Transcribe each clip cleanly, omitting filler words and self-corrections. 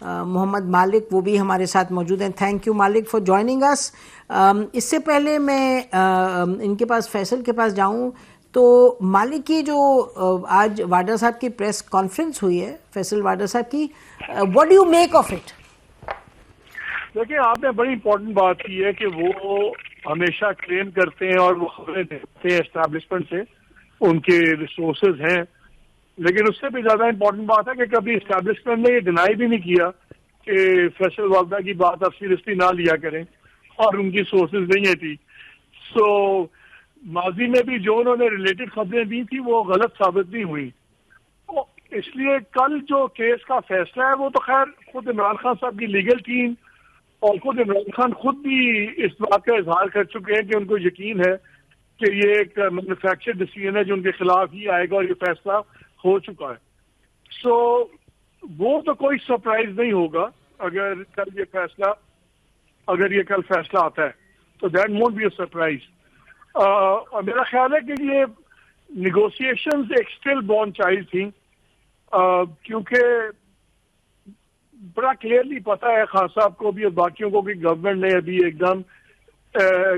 محمد مالک وہ بھی ہمارے ساتھ موجود ہیں. Thank you Malik for joining us. اس سے پہلے میں ان کے پاس فیصل کے پاس جاؤں تو مالک کی جو آج واڈرا صاحب کی پریس کانفرنس ہوئی ہے, فیصل واڈرا صاحب کی, what do you make of it? دیکھیں, آپ نے بڑی امپورٹنٹ بات کی ہے کہ وہ ہمیشہ کلیم کرتے ہیں اور وہ خبریں دیتے ہیں اسٹیبلشمنٹ سے, ان کے ریسورسز ہیں, لیکن اس سے بھی زیادہ امپورٹنٹ بات ہے کہ کبھی اسٹیبلشمنٹ نے یہ ڈینائی بھی نہیں کیا کہ فیصل واڈرا کی بات آپ سیریسلی نہ لیا کریں اور ان کی سورسز نہیں ہے تھی. سو ماضی میں بھی جو انہوں نے ریلیٹڈ خبریں دی تھی وہ غلط ثابت نہیں ہوئی. اس لیے کل جو کیس کا فیصلہ ہے وہ تو خیر خود عمران خان صاحب کی لیگل ٹیم اور خود عمران خان خود بھی اس بات کا اظہار کر چکے ہیں کہ ان کو یقین ہے کہ یہ ایک مینوفیکچر ڈیسیژن ہے جو ان کے خلاف ہی آئے گا اور یہ فیصلہ ہو چکا ہے. سو وہ تو کوئی سرپرائز نہیں ہوگا اگر یہ کل فیصلہ آتا ہے تو that won't be a surprise. اور میرا خیال ہے کہ یہ نیگوسیشنز ایک اسٹل بورن چائلڈ تھیں, کیونکہ بڑا کلیئرلی پتا ہے خان صاحب کو بھی اور باقیوں کو کہ گورنمنٹ نے ابھی ایک دم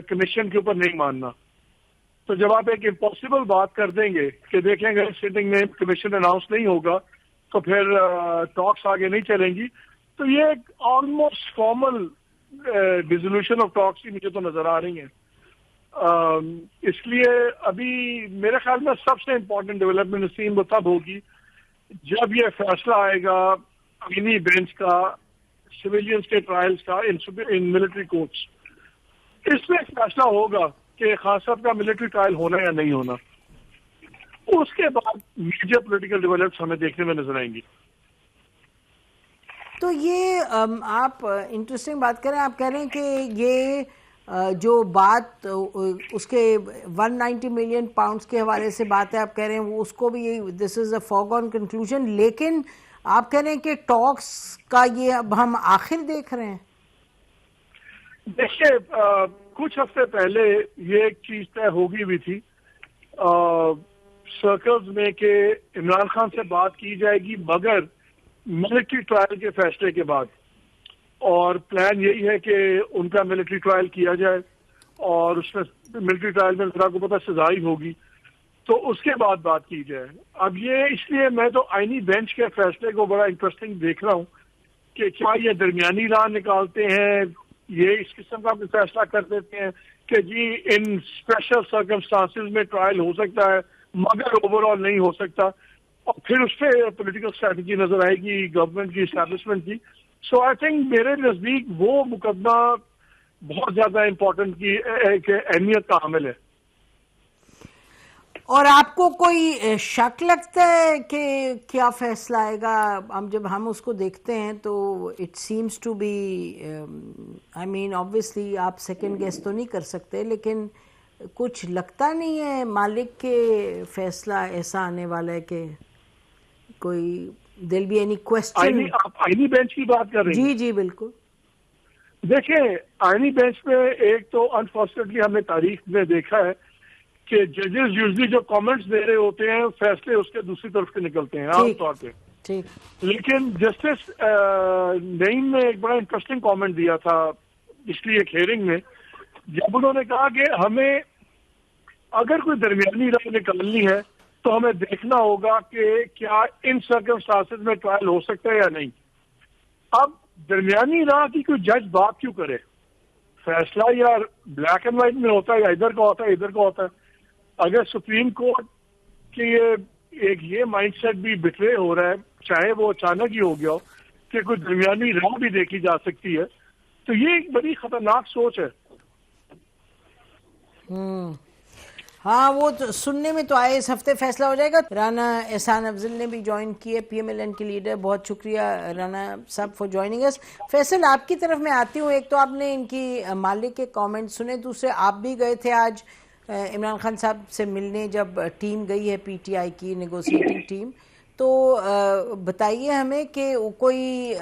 کمیشن کے اوپر نہیں ماننا. تو جب آپ ایک امپاسبل بات کر دیں گے کہ دیکھیں گے سیٹنگ میں کمیشن اناؤنس نہیں ہوگا تو پھر ٹاکس آگے نہیں چلیں گی, تو یہ ایک آلموسٹ فارمل ڈیزولوشن آف ٹاکس ہی مجھے تو نظر آ رہی ہیں. اس لیے ابھی میرے خیال میں سب سے امپورٹنٹ ڈیولپمنٹ اسٹیم وہ تب ہوگی جب یہ فیصلہ آئے گا آئینی بینچ کا, سویلینز کے ٹرائلز کا ان ملٹری کورٹس. اس میں فیصلہ ہوگا کہ خان صاحب کا ملٹری ٹرائل ہونا یا نہیں ہونا. اس کے بعد میجر پولیٹیکل ڈیولپمنٹس ہمیں دیکھنے میں نظر آئیں گی. تو یہ آپ انٹرسٹنگ بات کر رہے ہیں, آپ کہہ رہے ہیں کہ یہ جو بات اس کے 190 ملین پاؤنڈز کے حوالے سے بات ہے, آپ کہہ رہے ہیں اس کو بھی دس از اے فورگون کنکلوژن, لیکن آپ کہہ رہے ہیں کہ ٹاکس کا یہ اب ہم آخر دیکھ رہے ہیں. دیکھیے, کچھ ہفتے پہلے یہ ایک چیز طے ہوگی بھی تھی سرکلز میں کہ عمران خان سے بات کی جائے گی مگر ملٹری ٹرائل کے فیصلے کے بعد, اور پلان یہی ہے کہ ان کا ملٹری ٹرائل کیا جائے اور اس میں ملٹری ٹرائل میں ذرا کو پتہ سزا ہی ہوگی تو اس کے بعد بات کی جائے. اب یہ اس لیے میں تو آئینی بینچ کے فیصلے کو بڑا انٹرسٹنگ دیکھ رہا ہوں کہ کیا یہ درمیانی راہ نکالتے ہیں, یہ اس قسم کا بھی فیصلہ کر دیتے ہیں کہ جی ان اسپیشل سرکمسٹانسز میں ٹرائل ہو سکتا ہے مگر اوور آل نہیں ہو سکتا, اور پھر اس پہ پولیٹیکل اسٹریٹجی نظر آئے گی گورنمنٹ کی, اسٹیبلشمنٹ کی. سو آئی تھنک میرے نزدیک وہ مقدمہ بہت زیادہ امپورٹنٹ کی ایک اہمیت کا حامل ہے. اور آپ کو کوئی شک لگتا ہے کہ کیا فیصلہ آئے گا؟ جب ہم اس کو دیکھتے ہیں تو it seems to be I mean obviously آپ سیکنڈ گیس تو نہیں کر سکتے, لیکن کچھ لگتا نہیں ہے مالک کے فیصلہ ایسا آنے والا ہے کہ کوئی دل بھی اینی کوشچن. آپ آئینی بینچ کی بات کر رہے ہیں؟ جی جی بالکل. دیکھیں, آئینی بینچ میں ایک تو انفارچونیٹلی ہم نے تاریخ میں دیکھا ہے کہ ججز یوزلی جو کامنٹس دے رہے ہوتے ہیں فیصلے اس کے دوسری طرف کے نکلتے ہیں عام طور پہ. لیکن جسٹس نعیم نے ایک بڑا انٹرسٹنگ کامنٹ دیا تھا پچھلی ایک ہیئرنگ میں, جب انہوں نے کہا کہ ہمیں اگر کوئی درمیانی راہ نکالنی ہے تو ہمیں دیکھنا ہوگا کہ کیا ان سرکمسٹانسز میں ٹرائل ہو سکتا ہے یا نہیں. اب درمیانی راہ کی کوئی جج بات کیوں کرے؟ فیصلہ یا بلیک اینڈ وائٹ میں ہوتا ہے یا ادھر کا ہوتا ہے ادھر کا ہوتا ہے. اگر سپریم کورٹ کے ایک یہ مائنڈ سیٹ بھی بٹرے ہو رہا ہے, چاہے وہ اچانک ہی ہو گیا ہو, کہ کوئی درمیانی راہ بھی دیکھی جا سکتی ہے, تو یہ ایک بڑی خطرناک سوچ ہے. ہاں وہ تو سننے میں تو آئے اس ہفتے فیصلہ ہو جائے گا. رانا احسان افضل نے بھی جوائن کی ہے, پی ایم ایل این کے لیڈر. بہت شکریہ رانا صاحب فار جوائننگ اس. فیصل آپ کی طرف میں آتی ہوں. ایک تو آپ نے ان کی مالک کے کامنٹ سنے, دوسرے آپ بھی گئے تھے آج عمران خان صاحب سے ملنے جب ٹیم گئی ہے پی ٹی آئی کی نیگوسیٹنگ ٹیم, تو بتائیے ہمیں کہ کوئی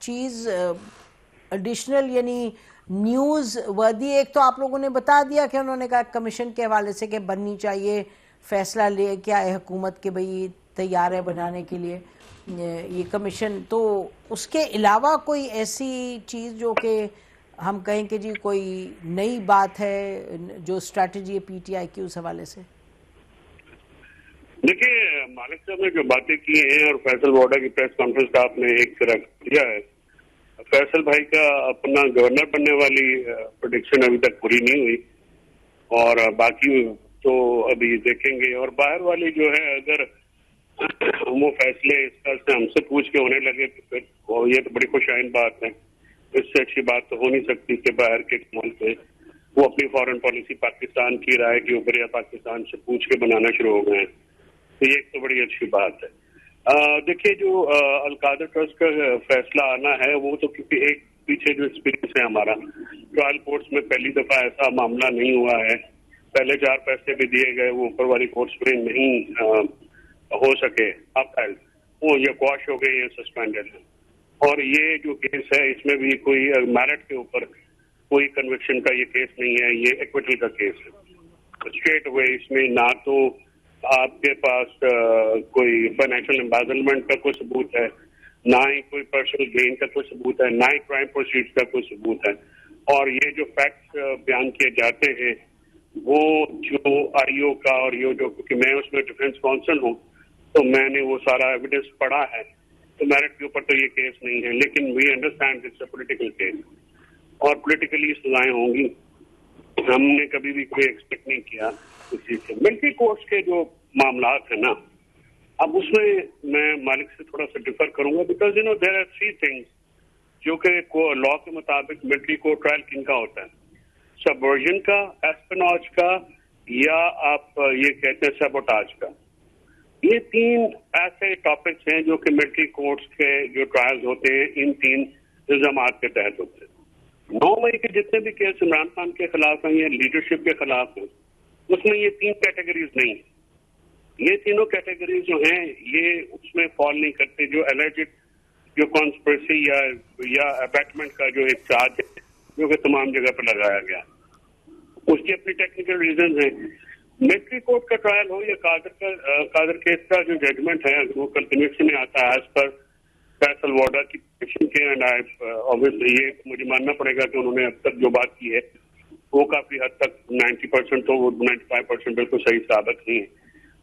چیز ایڈیشنل یعنی نیوز وردی. ایک تو آپ لوگوں نے بتا دیا کہ انہوں نے کہا کمیشن کے حوالے سے کہ بننی چاہیے, فیصلہ لے کے آئے حکومت کے بھئی تیار ہے بنانے کے لیے. یہ کمیشن، تو اس کے علاوہ کوئی ایسی چیز جو کہ ہم کہیں کہ جی کوئی نئی بات ہے جو اسٹریٹجی ہے پی ٹی آئی کی اس حوالے سے؟ دیکھیے مالک صاحب نے جو باتیں کی ہیں اور فیصل ووڈا کی پریس کانفرنس کا آپ نے ایک طرف کیا ہے، فیصل بھائی کا اپنا گورنر بننے والی پریڈکشن ابھی تک پوری نہیں ہوئی، اور باقی تو ابھی دیکھیں گے. اور باہر والی جو ہے اگر وہ فیصلے اس طرح سے ہم سے پوچھ کے ہونے لگے تو پھر یہ تو بڑی خوشائن بات ہے. اس سے اچھی بات تو ہو نہیں سکتی کہ باہر کے ملک سے وہ اپنی فارن پالیسی پاکستان کی رائے کے اوپر یا پاکستان سے پوچھ کے بنانا شروع ہو گئے ہیں، تو یہ ایک تو بڑی اچھی بات ہے. دیکھیے جو القادر ٹرسٹ کا فیصلہ آنا ہے وہ تو کیونکہ ایک پیچھے جو ایکسپیرینس ہے ہمارا، ٹرائل کورٹس میں پہلی دفعہ ایسا معاملہ نہیں ہوا ہے. پہلے 4 پیسے بھی دیے گئے، وہ اوپر والی کورٹس میں نہیں ہو سکے اپیل، وہ یہ قواش ہو گئی ہے، سسپینڈڈ ہے. اور یہ جو کیس ہے اس میں بھی کوئی میرٹ کے اوپر کوئی کنوکشن کا یہ کیس نہیں ہے، یہ ایکویٹل کا کیس ہے. اسٹریٹ اوے اس میں نہ تو آپ کے پاس کوئی فائنینشیل امبیزلمنٹ کا کوئی ثبوت ہے، نہ ہی کوئی پرسنل گین کا کوئی ثبوت ہے، نہ ہی کرائم پروسیڈ کا کوئی ثبوت ہے. اور یہ جو فیکٹس بیان کیے جاتے ہیں وہ جو آئی او کا اور یہ جو، کیونکہ میں اس میں ڈیفینس کونسل ہوں تو میں نے وہ سارا ایویڈنس پڑھا ہے، تو میرٹ کے اوپر تو یہ کیس نہیں ہے. لیکن we understand it's a political case اور پولیٹیکلی سزائیں ہوں گی. ہم نے کبھی بھی کوئی ایکسپیکٹ نہیں کیا اسی سے. ملٹری کورٹس کے جو معاملات ہیں نا، اب اس میں مالک سے تھوڑا سا ڈفر کروں گا، بیکاز دیر آر 3 تھنگس جو کہ لا کے مطابق ملٹری کورٹ ٹرائل کن کا ہوتا ہے، سبورژن کا، ایسپناج کا، یا آپ یہ کہتے ہیں سیبوٹاج کا. یہ 3 ایسے ٹاپکس ہیں جو کہ ملٹری کورٹس کے جو ٹرائلز ہوتے ہیں ان 3 الزامات کے تحت ہوتے ہیں. 9 مئی کے جتنے بھی کیس عمران خان کے خلاف ہیں یا لیڈرشپ کے خلاف ہیں، اس میں یہ 3 کیٹیگریز نہیں ہیں. یہ تینوں کیٹیگریز جو ہیں یہ اس میں فال نہیں کرتے. جو الرجڈ جو کانسپریسی یا ابیٹمنٹ کا جو ایک چارج ہے جو کہ تمام جگہ پہ لگایا گیا، اس کی اپنی ٹیکنیکل ریزنز ہیں. ملٹری کورٹ کا ٹرائل ہو یا قادر کیس کا جو ججمنٹ ہے وہ کنٹینیوشن میں آتا ہے ایز پر فیصل ووڈا کی پٹیشن کے. اینڈ obviously یہ مجھے ماننا پڑے گا کہ انہوں نے اب تک جو بات کی ہے وہ کافی حد تک 90% تو وہ 95% بالکل صحیح ثابت نہیں ہے.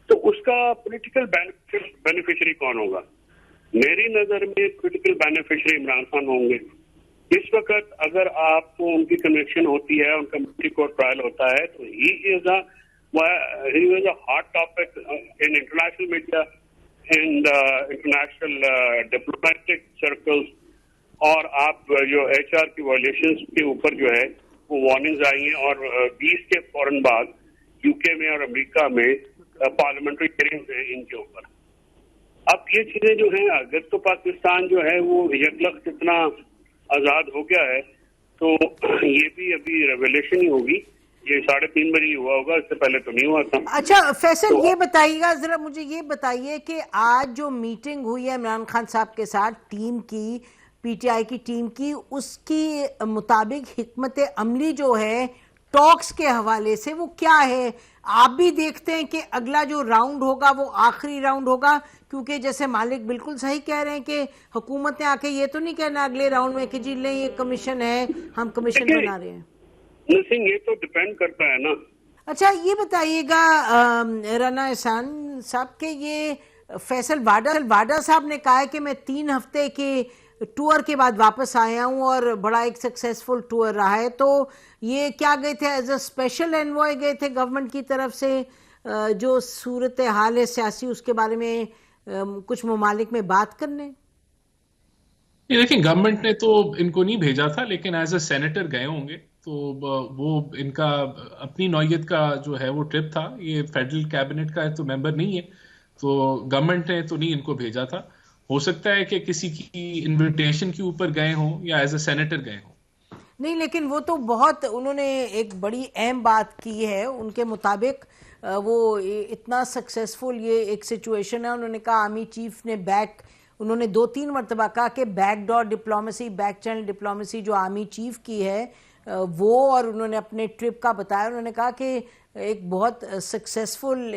تو اس کا پولیٹیکل بینیفیشری کون ہوگا؟ میری نظر میں پولیٹیکل بینیفیشری عمران خان ہوں گے. اس وقت اگر آپ کو ان کی کنوکشن ہوتی ہے، ان کا ملٹری کورٹ ٹرائل ہوتا ہے، تو he is a hot topic in international media and international diplomatic circles. اور آپ جو ایچ آر کی وائلیشنز کے اوپر جو ہے وہ وارننگز آئی ہیں، اور 20 کے فوراً بعد یو کے میں اور امریکہ میں پارلیمنٹری ہیئرنگز ہیں ان کے اوپر. اب یہ چیزیں جو ہیں اگر تو پاکستان جو ہے وہ یکلخت اتنا آزاد ہو گیا ہے تو یہ بھی ابھی ریولیشن ہی ہوگی. یہ 3.5 بجے ہی ہوا ہوگا، اس سے پہلے تو نہیں ہوا تھا. اچھا فیصل یہ بتائیے گا ذرا مجھے، یہ بتائیے کہ آج جو میٹنگ ہوئی ہے عمران خان صاحب کے ساتھ ٹیم کی، پی ٹی آئی کی ٹیم کی، اس کی مطابق حکمت عملی جو ہے ٹاکس کے حوالے سے وہ کیا ہے؟ آپ بھی دیکھتے ہیں کہ اگلا جو راؤنڈ ہوگا وہ آخری راؤنڈ ہوگا؟ کیونکہ جیسے مالک بالکل صحیح کہہ رہے ہیں کہ حکومت نے آ کے یہ تو نہیں کہنا اگلے راؤنڈ میں کہ جی لیں یہ کمیشن ہے، ہم کمیشن بنا رہے ہیں. نسنگ یہ تو ڈیپینڈ کرتا ہے نا. اچھا یہ بتائیے گا رانا احسان صاحب کہ یہ فیصل واڈا صاحب نے کہا ہے کہ میں 3 ہفتے کے ٹور کے بعد واپس آیا ہوں اور بڑا ایک سکسیسفل ٹور رہا ہے. تو یہ کیا گئے تھے ایز اے اسپیشل انوائے گئے تھے گورنمنٹ کی طرف سے جو صورتحال ہے سیاسی اس کے بارے میں کچھ ممالک میں بات کرنے؟ دیکھیں گورنمنٹ نے تو ان کو نہیں بھیجا تھا، لیکن ایز اے سینیٹر گئے ہوں گے، تو وہ ان کا اپنی نوعیت کا جو ہے وہ ٹرپ تھا. یہ فیڈرل کیبنٹ کا تو ممبر نہیں ہے، تو گورنمنٹ نے تو نہیں ان کو بھیجا تھا. ہو سکتا ہے کہ کسی کی انویٹیشن کے اوپر گئے ہوں یا ایز اے سینیٹر گئے ہوں. نہیں لیکن وہ تو بہت انہوں نے ایک بڑی اہم بات کی ہے. ان کے مطابق وہ اتنا سکسیسفل یہ ایک سچویشن ہے. انہوں نے کہا آرمی چیف نے انہوں نے 2-3 مرتبہ کہا کہ back door diplomacy, back channel diplomacy جو آرمی چیف کی ہے وہ، اور انہوں نے اپنے ٹرپ کا بتایا. انہوں نے کہا کہ ایک بہت سکسیسفل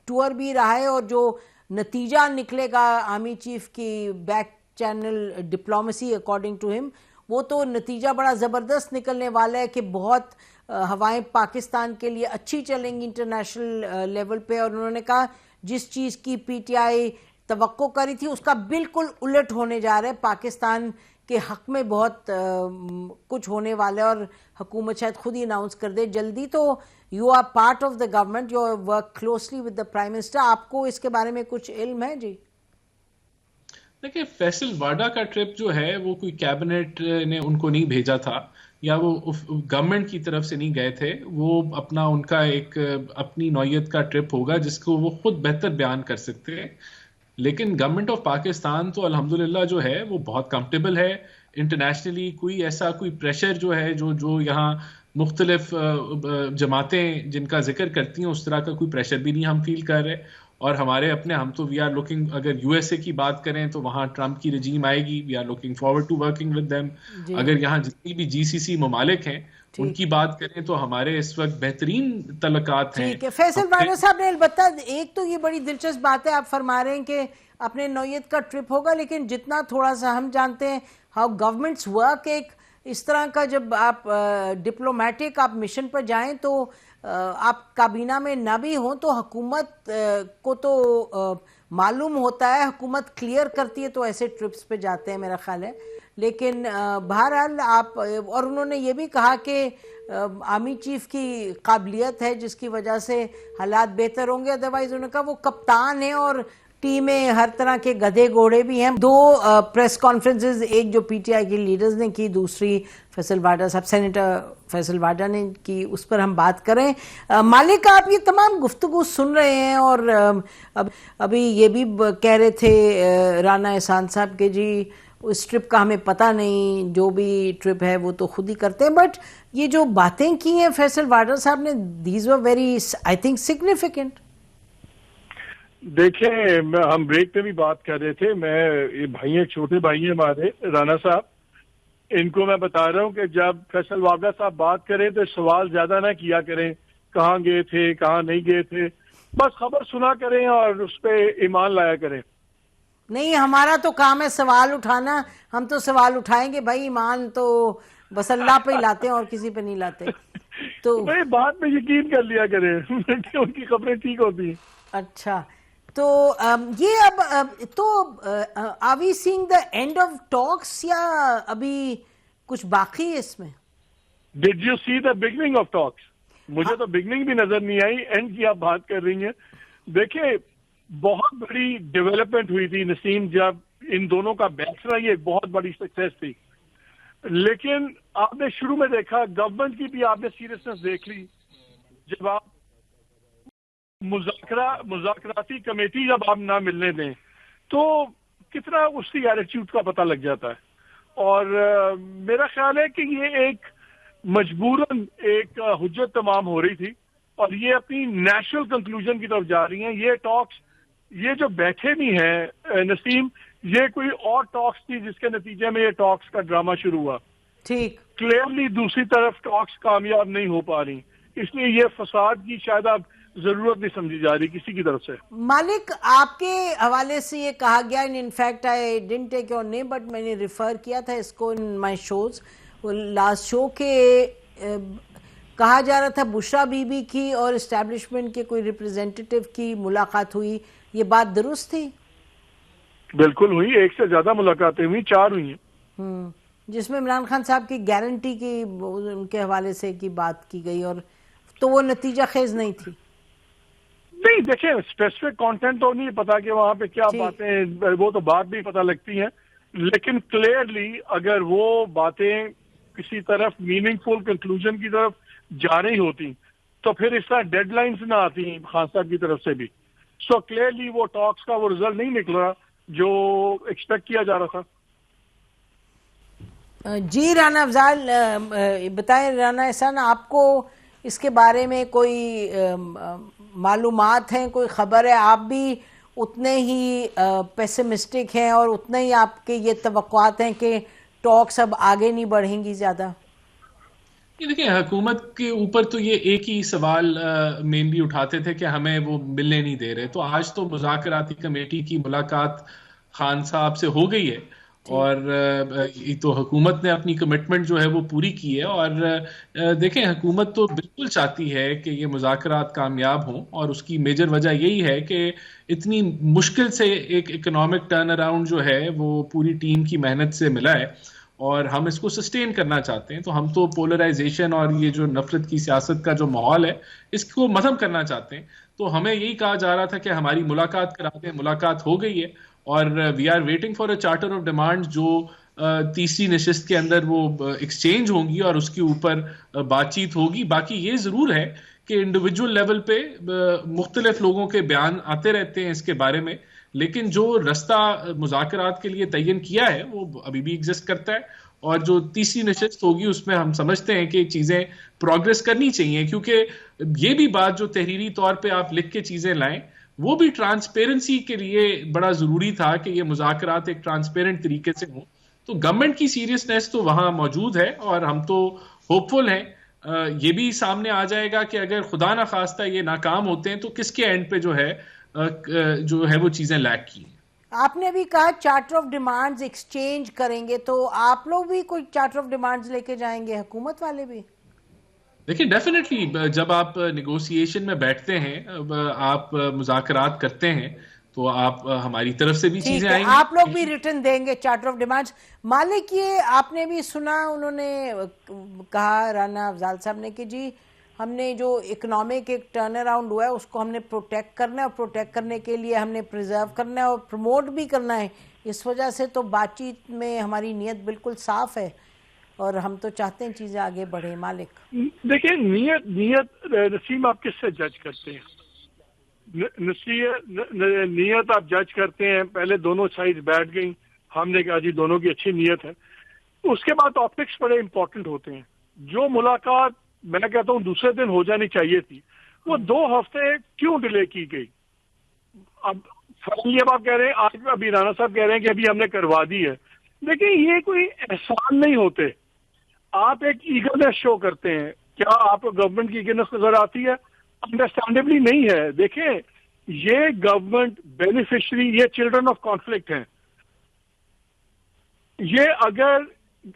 ٹور بھی رہا ہے، اور جو نتیجہ نکلے گا آرمی چیف کی back channel diplomacy according to ہم، وہ تو نتیجہ بڑا زبردست نکلنے والا ہے کہ بہت ہوائیں پاکستان کے لیے اچھی چلیں گی انٹرنیشنل لیول پہ. اور انہوں نے کہا جس چیز کی پی ٹی آئی توقع کری تھی اس کا بالکل الٹ ہونے جا رہا ہے، پاکستان کے حق میں بہت کچھ ہونے والا ہے اور حکومت شاید خود ہی اناؤنس کر دے جلدی. تو you are part of the government, you work closely with the prime minister, آپ کو اس کے بارے میں کچھ علم ہے؟ جی دیکھیں، فیصل واڈا کا ٹرپ جو ہے وہ کوئی کیبنٹ نے ان کو نہیں بھیجا تھا یا وہ گورنمنٹ کی طرف سے نہیں گئے تھے. وہ اپنا ان کا ایک اپنی نوعیت کا ٹرپ ہوگا جس کو وہ خود بہتر بیان کر سکتے ہیں. لیکن گورنمنٹ آف پاکستان تو الحمدللہ جو ہے وہ بہت کمفرٹیبل ہے انٹرنیشنلی. کوئی ایسا کوئی پریشر جو ہے جو یہاں مختلف جماعتیں جن کا ذکر کرتی ہیں اس طرح کا کوئی پریشر بھی نہیں ہم فیل کر رہے. اور ہمارے اپنے ہم تو وی آر لوکنگ، اگر یو ایس اے کی بات کریں تو وہاں ٹرمپ کی رجیم آئے گی، we are looking forward to working with them. اگر یہاں جتنی بھی جی سی سی ممالک ہیں ان کی بات کریں تو ہمارے اس وقت بہترین تعلقات ہیں. ٹھیک ہے. فیصل واڈا صاحب نے البتہ ایک تو یہ بڑی دلچسپ بات ہے، آپ فرما رہے ہیں کہ اپنے نوعیت کا ٹرپ ہوگا، لیکن جتنا تھوڑا سا ہم جانتے ہیں ہاؤ گورنمنٹس ورک، ایک اس طرح کا جب آپ ڈپلومیٹک آپ مشن پر جائیں تو آپ کابینہ میں نہ بھی ہوں تو حکومت کو تو معلوم ہوتا ہے، حکومت کلیئر کرتی ہے تو ایسے ٹرپس پہ جاتے ہیں میرا خیال ہے. لیکن بہرحال آپ، اور انہوں نے یہ بھی کہا کہ آرمی چیف کی قابلیت ہے جس کی وجہ سے حالات بہتر ہوں گے، ادروائز انہوں نے کہا وہ کپتان ہیں اور ٹیمیں ہر طرح کے گدھے گھوڑے بھی ہیں. دو پریس کانفرنسز، ایک جو پی ٹی آئی کے لیڈرز نے کی، دوسری فیصل واڈا صاحب سینیٹر فیصل واڈا نے کی، اس پر ہم بات کریں. مالک، آپ یہ تمام گفتگو سن رہے ہیں اور ابھی یہ بھی کہہ رہے تھے رانا احسان صاحب کہ جی اس ٹرپ کا ہمیں پتہ نہیں، جو بھی ٹرپ ہے وہ تو خود ہی کرتے ہیں. بٹ یہ جو باتیں کی ہیں فیصل واڈا صاحب نے، these were very I think significant. دیکھیں، ہم بریک پہ بھی بات کر رہے تھے، میں یہ بھائی ہیں، چھوٹے بھائی ہیں ہمارے رانا صاحب، ان کو میں بتا رہا ہوں کہ جب فیصل واڈا صاحب بات کریں تو سوال زیادہ نہ کیا کریں، کہاں گئے تھے کہاں نہیں گئے تھے، بس خبر سنا کریں اور اس پہ ایمان لایا کریں. نہیں، ہمارا تو کام ہے سوال اٹھانا، ہم تو سوال اٹھائیں گے بھائی، ایمان تو بس اللہ پہ ہی لاتے ہیں اور کسی پہ نہیں لاتے. تو بات میں یقین کر لیا کریں کہ ان کی خبریں ٹھیک ہوتی ہیں. اچھا، تو یہ اب تو are we seeing the end of talks یا ابھی کچھ باقی ہے اس میں؟ Did you see the beginning of talks? مجھے تو بگننگ بھی نظر نہیں آئی، اینڈ کی آپ بات کر رہی ہیں. دیکھیں، بہت بڑی ڈیولپمنٹ ہوئی تھی نسیم، جب ان دونوں کا بیٹھنا یہ ایک بہت بڑی سکسیس تھی. لیکن آپ نے شروع میں دیکھا گورنمنٹ کی بھی آپ نے سیریسنس دیکھ لی، جب آپ مذاکراتی کمیٹی جب آپ نہ ملنے دیں تو کتنا اس کی ایٹیٹیوڈ کا پتہ لگ جاتا ہے. اور میرا خیال ہے کہ یہ ایک مجبوراً ایک حجت تمام ہو رہی تھی اور یہ اپنی نیشنل کنکلوژن کی طرف جا رہی ہیں. یہ ٹاکس، یہ جو بیٹھے بھی ہیں نسیم، یہ کوئی اور ٹاکس تھی جس کے نتیجے میں یہ ٹاکس کا ڈرامہ شروع ہوا. ٹھیک، کلیئرلی دوسری طرف ٹاکس کامیاب نہیں ہو پا رہی، اس لیے یہ فساد کی شاید اب ضرورت نہیں سمجھی جا رہی کسی کی طرف سے. مالک، آپ کے حوالے سے یہ کہا گیا، in fact I didn't take your name but میں نے ریفر کیا تھا اس کو ان مائی شوز لاسٹ شو، کہ کہا جا رہا تھا بشرا بی بی کی اور اسٹیبلشمنٹ کے کوئی ریپرزینٹیٹیو کی ملاقات ہوئی، یہ بات درست تھی؟ بالکل ہوئی، ایک سے زیادہ ملاقاتیں ہوئی، 4 ہوئی ہیں، جس میں عمران خان صاحب کی گارنٹی کی ان کے حوالے سے کی بات کی گئی، اور تو وہ نتیجہ خیز نہیں تھی. نہیں، دیکھیں اسپیسیفک کانٹینٹ تو نہیں پتا کہ وہاں پہ کیا باتیں، وہ تو بات بھی پتہ لگتی ہیں، لیکن کلیئرلی اگر وہ باتیں کسی طرف میننگ فل کنکلوژن کی طرف جا رہی ہوتی تو پھر اس طرح ڈیڈ لائنز نہ آتی خان صاحب کی طرف سے بھی. سو کلیئرلی وہ ٹاکس کا وہ رزلٹ نہیں نکلا جو ایکسپیکٹ کیا جا رہا تھا. جی رانا افضال، بتائیں رانا احسان، آپ کو اس کے بارے میں کوئی معلومات ہیں، کوئی خبر ہے؟ آپ بھی اتنے ہی پیسمسٹک ہیں اور اتنے ہی آپ کے یہ توقعات ہیں کہ ٹاکس اب آگے نہیں بڑھیں گی زیادہ؟ یہ دیکھیں حکومت کے اوپر تو یہ ایک ہی سوال مینلی اٹھاتے تھے کہ ہمیں وہ ملنے نہیں دے رہے. تو آج تو مذاکراتی کمیٹی کی ملاقات خان صاحب سے ہو گئی ہے اور تو حکومت نے اپنی کمٹمنٹ جو ہے وہ پوری کی ہے. اور دیکھیں حکومت تو بالکل چاہتی ہے کہ یہ مذاکرات کامیاب ہوں اور اس کی میجر وجہ یہی ہے کہ اتنی مشکل سے ایک اکنامک ٹرن اراؤنڈ جو ہے وہ پوری ٹیم کی محنت سے ملا ہے اور ہم اس کو سسٹین کرنا چاہتے ہیں. تو ہم تو پولرائزیشن اور یہ جو نفرت کی سیاست کا جو ماحول ہے اس کو ختم کرنا چاہتے ہیں. تو ہمیں یہی کہا جا رہا تھا کہ ہماری ملاقات کرا دیں. ملاقات ہو گئی ہے اور we are waiting for a charter of demand جو تیسری نشست کے اندر وہ ایکسچینج ہوں گی اور اس کے اوپر بات چیت ہوگی. باقی یہ ضرور ہے کہ انڈیویجول لیول پہ مختلف لوگوں کے بیان آتے رہتے ہیں اس کے بارے میں, لیکن جو رستہ مذاکرات کے لیے تعین کیا ہے وہ ابھی بھی ایگزسٹ کرتا ہے. اور جو تیسری نشست ہوگی اس میں ہم سمجھتے ہیں کہ چیزیں پروگریس کرنی چاہیے, کیونکہ یہ بھی بات جو تحریری طور پہ آپ لکھ کے چیزیں لائیں وہ بھی ٹرانسپیرنسی کے لیے بڑا ضروری تھا کہ یہ مذاکرات ایک ٹرانسپیرنٹ طریقے سے ہوں. تو گورنمنٹ کی سیریسنیس تو وہاں موجود ہے اور ہم تو ہوپ فل ہیں. یہ بھی سامنے آ جائے گا کہ اگر خدا نہ خواستہ یہ ناکام ہوتے ہیں تو کس کے اینڈ پہ جو ہے وہ چیزیں لیک کی ہیں. آپ نے بھی کہا چارٹر آف ڈیمانڈز ایکسچینج کریں گے, تو آپ لوگ بھی کوئی چارٹر آف ڈیمانڈز لے کے جائیں گے, حکومت والے بھی؟ دیکھیں ڈیفینیٹلی جب آپ نیگوسیشن میں بیٹھتے ہیں, آپ مذاکرات کرتے ہیں تو آپ ہماری طرف سے بھی چیزیں آئیں گی. آپ لوگ بھی ریٹرن دیں گے چارٹر آف ڈیمانڈز. مالک یہ آپ نے بھی سنا, انہوں نے کہا رانا افضال صاحب نے کہ جی ہم نے جو اکنامک ایک ٹرن اراؤنڈ ہوا ہے اس کو ہم نے پروٹیکٹ کرنا ہے, اور پروٹیکٹ کرنے کے لیے ہم نے پریزرو کرنا ہے اور پروموٹ بھی کرنا ہے. اس وجہ سے تو بات چیت میں ہماری نیت بالکل صاف ہے اور ہم تو چاہتے ہیں چیزیں آگے بڑھیں. مالک دیکھیں نیت نسیم آپ کس سے جج کرتے ہیں؟ نیت آپ جج کرتے ہیں, پہلے دونوں سائڈ بیٹھ گئیں, ہم نے کہا جی دونوں کی اچھی نیت ہے, اس کے بعد ٹاپکس بڑے امپورٹنٹ ہوتے ہیں. جو ملاقات میں کہتا ہوں دوسرے دن ہو جانی چاہیے تھی وہ 2 ہفتے کیوں ڈیلے کی گئی؟ اب یہ آپ کہہ رہے ہیں, آج ابھی رانا صاحب کہہ رہے ہیں کہ ابھی ہم نے کروا دی ہے. دیکھیں یہ کوئی احسان نہیں ہوتے, آپ ایک ایگرنس شو کرتے ہیں. کیا آپ کو گورنمنٹ کی ایگرنس نظر آتی ہے؟ انڈرسٹینڈیبلی نہیں ہے. دیکھیں یہ گورنمنٹ بینیفیشری, یہ چلڈرن آف کانفلکٹ ہیں. یہ اگر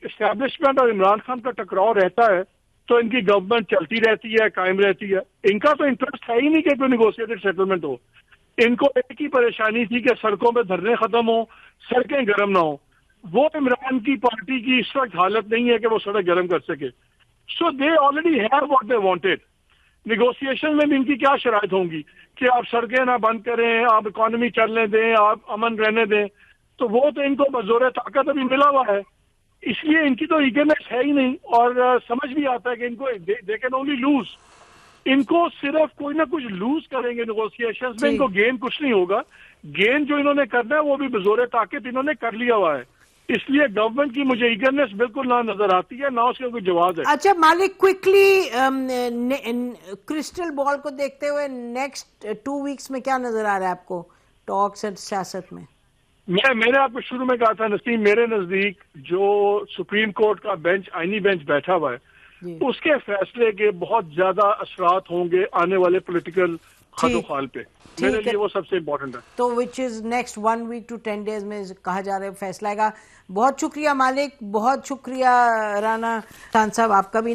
اسٹیبلشمنٹ اور عمران خان کا ٹکراؤ رہتا ہے تو ان کی گورنمنٹ چلتی رہتی ہے, قائم رہتی ہے. ان کا تو انٹرسٹ ہے ہی نہیں کہ کوئی نیگوشیٹڈ سیٹلمنٹ ہو. ان کو ایک ہی پریشانی تھی کہ سڑکوں پہ دھرنے ختم ہوں, سڑکیں گرم نہ ہوں. وہ عمران کی پارٹی کی اس وقت حالت نہیں ہے کہ وہ سڑک گرم کر سکے. So they already have what they wanted. Negotiation میں بھی ان کی کیا شرائط ہوں گی کہ آپ سڑکیں نہ بند کریں, آپ اکانومی چلنے دیں, آپ امن رہنے دیں. تو وہ تو ان کو بزور طاقت ابھی ملا ہوا ہے, اس لیے ان کی تو ایگرنس ہے ہی نہیں. اور سمجھ بھی آتا ہے کہ ان کو دے کین اونلی لوز. ان کو صرف کوئی نہ کچھ لوز کریں گے نیگوسیشنز میں, ان کو گین کچھ نہیں ہوگا. گین جو انہوں نے کرنا ہے وہ بھی بزور طاقت انہوں نے کر لیا ہوا ہے. اس لیے گورنمنٹ کی مجھے ایگرنس بالکل نہ نظر آتی ہے, نہ اس کا کوئی جواز ہے. اچھا مالک, کوئکلی کرسٹل بال کو دیکھتے ہوئے نیکسٹ 2 ویکس میں کیا نظر آ رہا ہے آپ کو ٹاکس اور سیاست میں؟ میں نے آپ کو شروع میں کہا تھا نسیم, میرے نزدیک جو سپریم کورٹ کا بینچ, آئینی بینچ بیٹھا ہوا ہے, اس کے فیصلے کے بہت زیادہ اثرات ہوں گے آنے والے پولیٹیکل خط و خال پہ. میرے لیے وہ سب سے امپورٹنٹ ہے. تو وچ is next 1 week to 10 days میں کہا جا رہا ہے فیصلہ آئے گا. بہت شکریہ مالک, بہت شکریہ رانا خان صاحب, آپ کا بھی